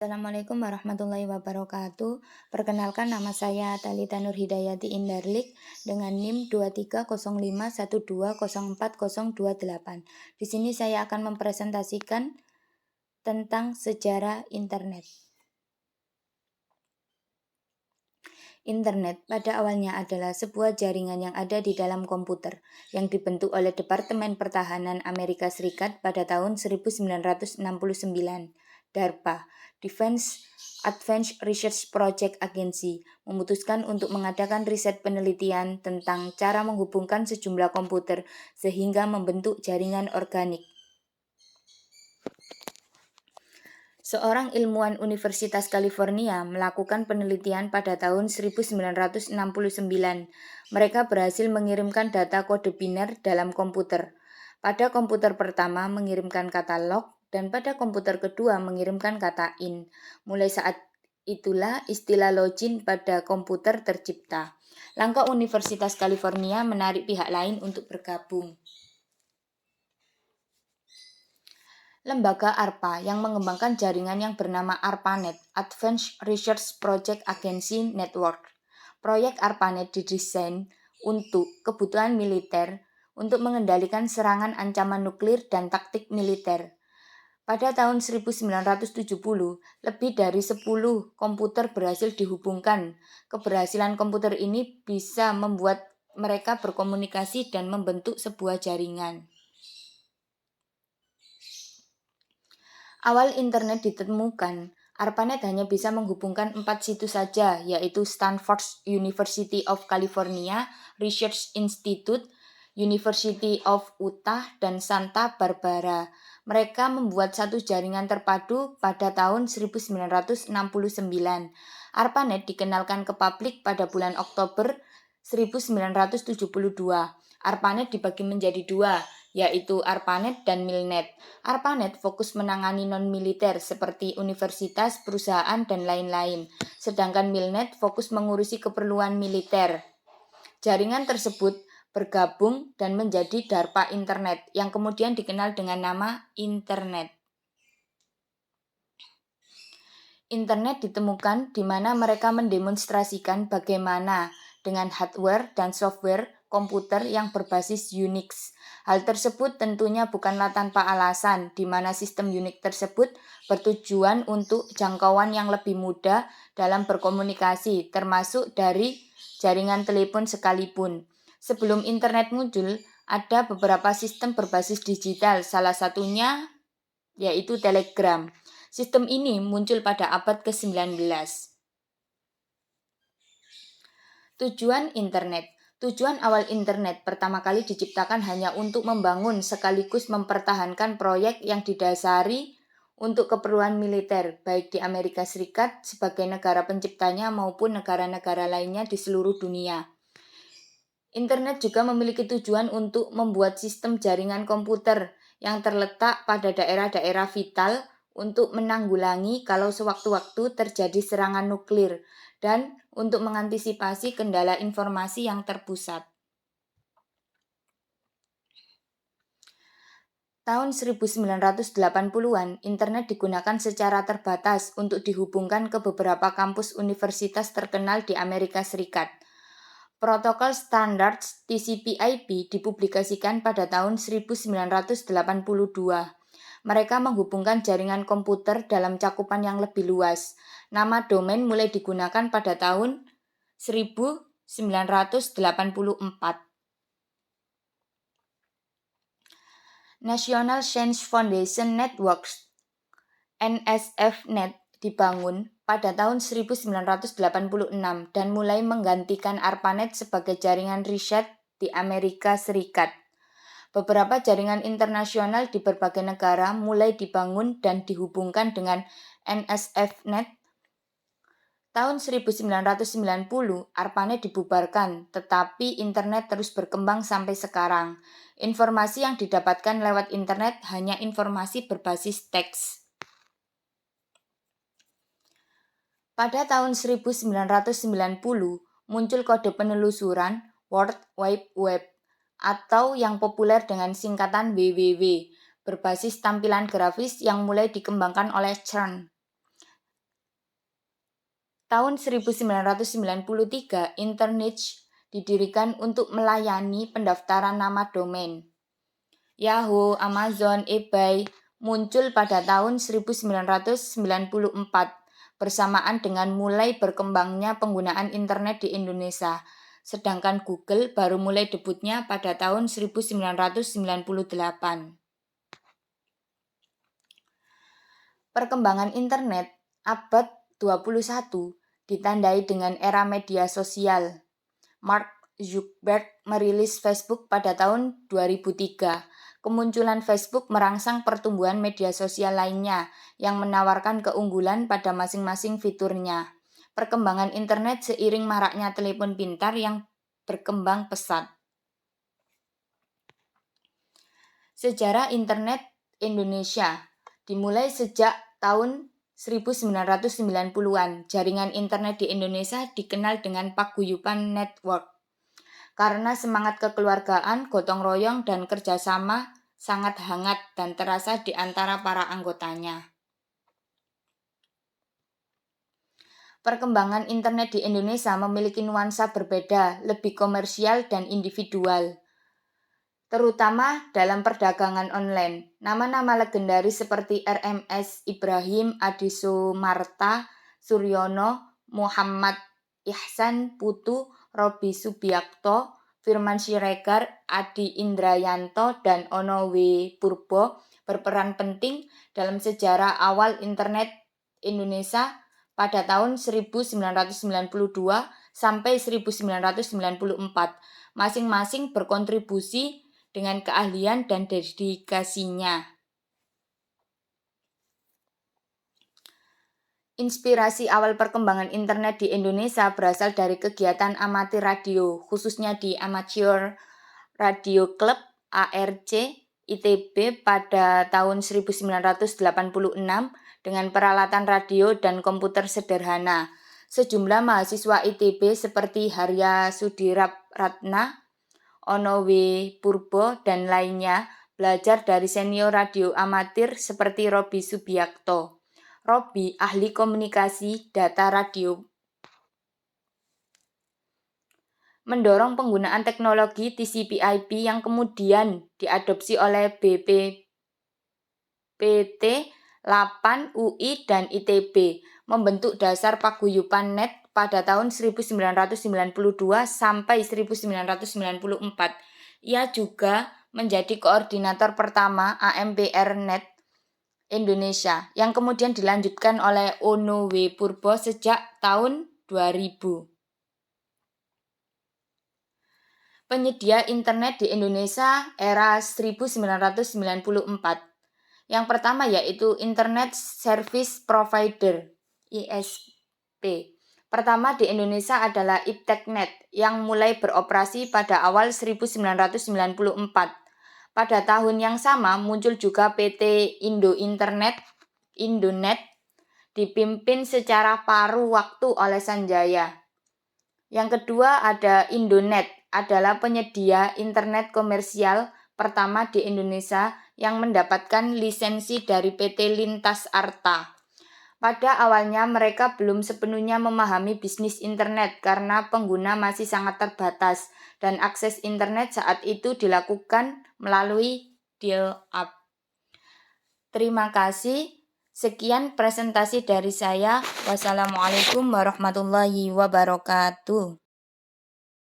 Assalamualaikum warahmatullahi wabarakatuh. Perkenalkan nama saya Talita Nurhidayati Indarlik dengan NIM 2305120408. Di sini saya akan mempresentasikan tentang sejarah internet. Internet pada awalnya adalah sebuah jaringan yang ada di dalam komputer yang dibentuk oleh Departemen Pertahanan Amerika Serikat pada tahun 1969. DARPA, Defense Advanced Research Project Agency, memutuskan untuk mengadakan riset penelitian tentang cara menghubungkan sejumlah komputer sehingga membentuk jaringan organik. Seorang ilmuwan Universitas California melakukan penelitian pada tahun 1969. Mereka berhasil mengirimkan data kode biner dalam komputer. Pada komputer pertama mengirimkan kata log dan pada komputer kedua mengirimkan kata in. Mulai saat itulah istilah login pada komputer tercipta. Langkah Universitas California menarik pihak lain untuk bergabung. Lembaga ARPA yang mengembangkan jaringan yang bernama ARPANET, Advanced Research Project Agency Network. Proyek ARPANET didesain untuk kebutuhan militer untuk mengendalikan serangan ancaman nuklir dan taktik militer. Pada tahun 1970, lebih dari 10 komputer berhasil dihubungkan. Keberhasilan komputer ini bisa membuat mereka berkomunikasi dan membentuk sebuah jaringan. Awal internet ditemukan, ARPANET hanya bisa menghubungkan 4 situs saja, yaitu Stanford University of California Research Institute, University of Utah, dan Santa Barbara. Mereka membuat satu jaringan terpadu pada tahun 1969. ARPANET dikenalkan ke publik pada bulan Oktober 1972. ARPANET dibagi menjadi dua, yaitu ARPANET dan MILNET. ARPANET fokus menangani non-militer seperti universitas, perusahaan, dan lain-lain. Sedangkan MILNET fokus mengurusi keperluan militer. Jaringan tersebut bergabung dan menjadi DARPA Internet yang kemudian dikenal dengan nama Internet. Internet ditemukan di mana mereka mendemonstrasikan bagaimana dengan hardware dan software komputer yang berbasis Unix. Hal tersebut tentunya bukanlah tanpa alasan, di mana sistem Unix tersebut bertujuan untuk jangkauan yang lebih mudah dalam berkomunikasi, termasuk dari jaringan telepon sekalipun. Sebelum internet muncul, ada beberapa sistem berbasis digital, salah satunya yaitu Telegram. Sistem ini muncul pada abad ke-19. Tujuan internet. Tujuan awal internet pertama kali diciptakan hanya untuk membangun sekaligus mempertahankan proyek yang didasari untuk keperluan militer, baik di Amerika Serikat sebagai negara penciptanya maupun negara-negara lainnya di seluruh dunia. Internet juga memiliki tujuan untuk membuat sistem jaringan komputer yang terletak pada daerah-daerah vital untuk menanggulangi kalau sewaktu-waktu terjadi serangan nuklir dan untuk mengantisipasi kendala informasi yang terpusat. Tahun 1980-an, internet digunakan secara terbatas untuk dihubungkan ke beberapa kampus universitas terkenal di Amerika Serikat. Protokol standar TCP/IP dipublikasikan pada tahun 1982. Mereka menghubungkan jaringan komputer dalam cakupan yang lebih luas. Nama domain mulai digunakan pada tahun 1984. National Science Foundation Networks (NSF-Net) dibangun pada tahun 1986 dan mulai menggantikan ARPANET sebagai jaringan riset di Amerika Serikat. Beberapa jaringan internasional di berbagai negara mulai dibangun dan dihubungkan dengan NSF-Net. Tahun 1990, ARPANET dibubarkan, tetapi internet terus berkembang sampai sekarang. Informasi yang didapatkan lewat internet hanya informasi berbasis teks. Pada tahun 1990, muncul kode penelusuran World Wide Web atau yang populer dengan singkatan WWW, berbasis tampilan grafis yang mulai dikembangkan oleh CERN. Tahun 1993, Internet didirikan untuk melayani pendaftaran nama domain. Yahoo, Amazon, eBay muncul pada tahun 1994 bersamaan dengan mulai berkembangnya penggunaan internet di Indonesia. Sedangkan Google baru mulai debutnya pada tahun 1998. Perkembangan internet abad 21 ditandai dengan era media sosial. Mark Zuckerberg merilis Facebook pada tahun 2003. Kemunculan Facebook merangsang pertumbuhan media sosial lainnya yang menawarkan keunggulan pada masing-masing fiturnya. Perkembangan internet seiring maraknya telepon pintar yang berkembang pesat. Sejarah internet Indonesia dimulai sejak tahun 1990-an. Jaringan internet di Indonesia dikenal dengan paguyuban network. Karena semangat kekeluargaan, gotong royong, dan kerjasama sangat hangat dan terasa di antara para anggotanya. Perkembangan internet di Indonesia memiliki nuansa berbeda, lebih komersial dan individual, terutama dalam perdagangan online. Nama-nama legendaris seperti RMS Ibrahim, Adi Sumarta, Suryono, Muhammad Ihsan Putu, Robi Subiakto, Firman Siregar, Adi Indrayanto, dan Ono W. Purbo berperan penting dalam sejarah awal internet Indonesia pada tahun 1992 sampai 1994. Masing-masing berkontribusi dengan keahlian dan dedikasinya. Inspirasi awal perkembangan internet di Indonesia berasal dari kegiatan amatir radio, khususnya di Amateur Radio Club (ARC) ITB pada tahun 1986 dengan peralatan radio dan komputer sederhana. Sejumlah mahasiswa ITB seperti Harya Sudiratna, Ono W. Purbo, dan lainnya belajar dari senior radio amatir seperti Robi Subiakto. Robi ahli komunikasi data radio. Mendorong penggunaan teknologi TCP/IP yang kemudian diadopsi oleh BPPT, 8, UI, dan ITB, membentuk dasar paguyuban net pada tahun 1992 sampai 1994. Ia juga menjadi koordinator pertama AMPR-Net Indonesia, yang kemudian dilanjutkan oleh Ono W. Purbo sejak tahun 2000. Penyedia internet di Indonesia era 1994. Yang pertama yaitu Internet Service Provider, ISP. Pertama di Indonesia adalah IPTEK.net yang mulai beroperasi pada awal 1994. Pada tahun yang sama muncul juga PT Indo Internet, Indonet, dipimpin secara paruh waktu oleh Sanjaya. Yang kedua ada Indonet, adalah penyedia internet komersial pertama di Indonesia yang mendapatkan lisensi dari PT Lintas Arta. Pada awalnya mereka belum sepenuhnya memahami bisnis internet karena pengguna masih sangat terbatas dan akses internet saat itu dilakukan melalui dial-up. Terima kasih. Sekian presentasi dari saya. Wassalamualaikum warahmatullahi wabarakatuh.